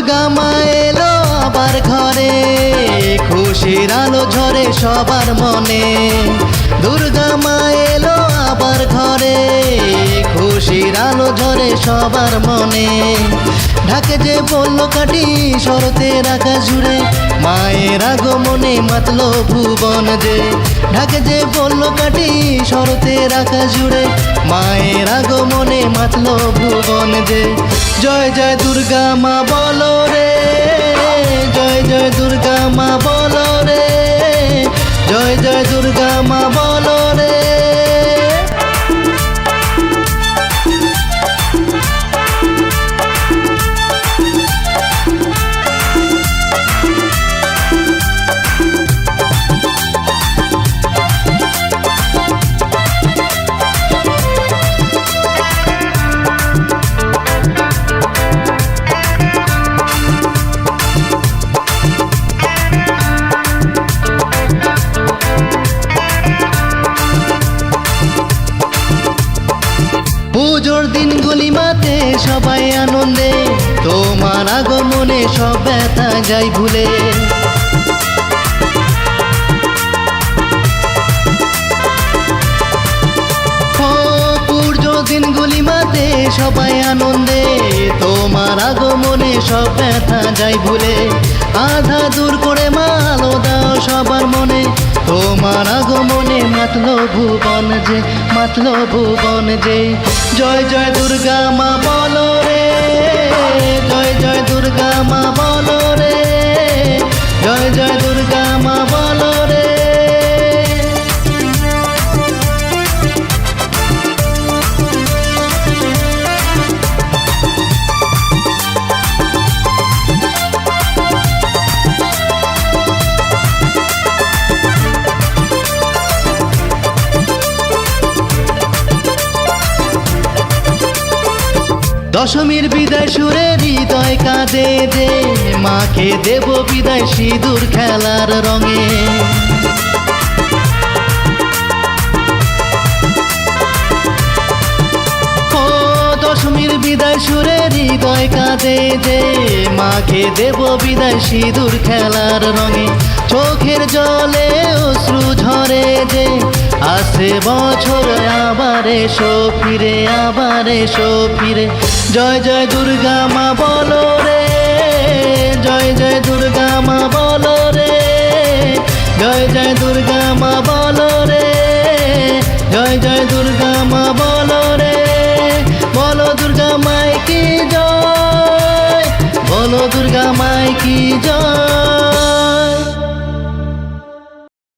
দুর্গা মা এলো আবার ঘরে, খুশির আলো ঝরে সবার মনে। দুর্গা মা এলো আবার ঘরে, খুশির আলো ঝরে সবার মনে। ঢাকে যে বলল কাটি শরতের আকাশ জুড়ে, মায়ের আগমনে মাতল ভুবন যে। ঢাকে যে বলল কাটি শরতের আকাশ জুড়ে, মায়ের আগমনে মাতল ভুবন যে। জয় জয় দুর্গা মা বলো রে, জয় জয় দুর্গা মা বলো রে, জয় জয় দুর্গা মা বলো রে। পুজোর দিনগুলি মাতে সবাই আনন্দে, তোমার আগমনে সব ব্যথা যাই ভুলে। পুজোর দিনগুলি মাতে সবাই আনন্দে, তোমার আগমনে সব ব্যথা যাই ভুলে। আধা দূর করে মা আলো দাও সবার মনে, তোমার আগমনে মাতল ভুবন যে, মাতল ভুবন যে। জয় জয় দুর্গা মা বলো রে, জয় জয় দুর্গা মা বলো রে, জয় জয় দুর্গা মা বলো রে। দশমীর বিদায় সুরে হৃদয় কাঁদে যে, মাকে দেব বিদায় সিঁদুর খেলার রঙে। ও দশমীর বিদায় সুরে হৃদয় কাঁদে যে, মাকে দেব বিদায় সিঁদুর খেলার রঙে। চোখের জলে অশ্রু ঝরে যে, আসে বছর আবার এসো ফিরে, আবার এসো ফিরে। জয় জয় দুর্গা মা বলো রে, জয় জয় দুর্গা মা বলো রে, জয় জয় দুর্গা মা বলো রে, জয় জয় দুর্গা মা বলো রে। বলো দুর্গা মাই কি জয়, বলো দুর্গা মাই কি জয়।